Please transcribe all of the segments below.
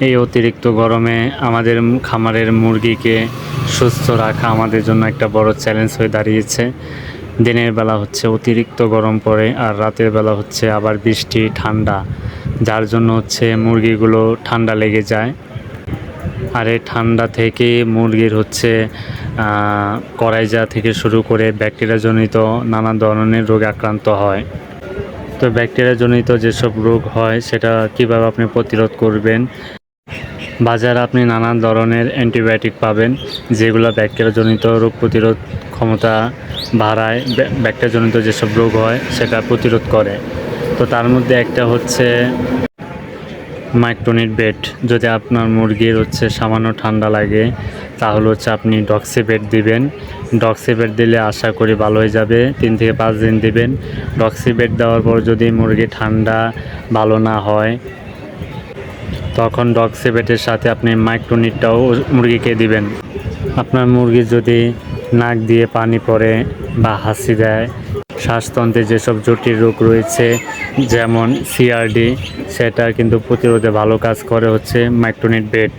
এই অতিরিক্ত গরমে আমাদের খামারের মুরগিকে সুস্থ রাখা আমাদের জন্য একটা বড় চ্যালেঞ্জ হয়ে দাঁড়িয়েছে। দিনের বেলা হচ্ছে অতিরিক্ত গরম পড়ে, আর রাতের বেলা হচ্ছে আবার বৃষ্টি ঠান্ডা, যার জন্য হচ্ছে মুরগিগুলো ঠান্ডা লেগে যায়। আর এই ঠান্ডা থেকে মুরগির হচ্ছে করাইজা থেকে শুরু করে ব্যাকটেরিয়াজনিত নানা ধরনের রোগে আক্রান্ত হয়। তো ব্যাকটেরিয়াজনিত যেসব রোগ হয় সেটা কিভাবে আপনি প্রতিরোধ করবেন? বাজারে আপনি নানান ধরনের অ্যান্টিবায়োটিক পাবেন, যেগুলো ব্যাকটেরিয়াজনিত রোগ প্রতিরোধ ক্ষমতা বাড়ায়, ব্যাকটেরিয়াজনিত যেসব রোগ হয় সেটা প্রতিরোধ করে। তো তার মধ্যে একটা হচ্ছে মাইক্রোনিট বেড। যদি আপনার মুরগির হচ্ছে সামান্য ঠান্ডা লাগে, তাহলে হচ্ছে আপনি ডক্সিবেট দিবেন। ডক্সিবেট দিলে আশা করি ভালো হয়ে যাবে। 3 থেকে 5 দিন দিবেন। ডক্সিবেট দেওয়ার পর যদি মুরগি ঠান্ডা ভালো না হয়, তখন ডক্সিবেটের সাথে আপনি মাইক্রোনিটটাও মুরগিকে দিবেন। আপনার মুরগি যদি নাক দিয়ে পানি পড়ে বা হাঁচি দেয়, শ্বাসতন্ত্রে যেসব জটিল রোগ রয়েছে যেমন সিআরডি, সেটা কিন্তু প্রতিরোধে ভালো কাজ করে হচ্ছে মাইক্রোনিট বেড।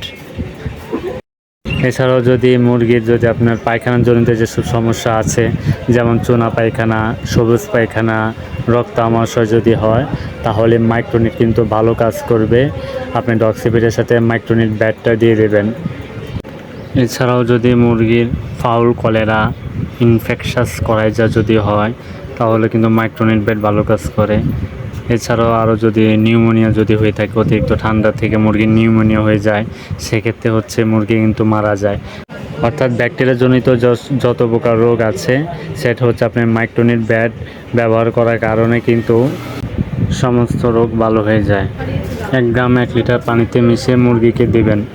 এছাড়াও যদি মুরগির যদি আপনার পায়খানার জনিত যেসব সমস্যা আছে, যেমন চুনা পায়খানা, সবুজ পায়খানা, রক্ত আমাশয় যদি হয়, তাহলে মাইক্রোনিট কিন্তু ভালো কাজ করবে। আপনি ডক্সিবেটের সাথে মাইক্রোনিট ব্যাডটা দিয়ে দেবেন। এছাড়াও যদি মুরগির ফাউল কলেরা, ইনফেকশাস করাইজা যদি হয়, তাহলে কিন্তু মাইক্রোনিট বেড ভালো কাজ করে। এছাড়াও আরও যদি নিউমোনিয়া যদি হয়ে থাকে, অতিরিক্ত ঠান্ডা থেকে মুরগির নিউমোনিয়া হয়ে যায়, সেক্ষেত্রে হচ্ছে মুরগি কিন্তু মারা যায়। অর্থাৎ ব্যাকটেরিয়াজনিত যত প্রকার রোগ আছে, সেটা হচ্ছে আপনি মাইক্রোনিট ব্যাড ব্যবহার করার কারণে কিন্তু সমস্ত রোগ ভালো হয়ে যায়। 1 গ্রাম 1 লিটার পানিতে মিশিয়ে মুরগিকে দিবেন।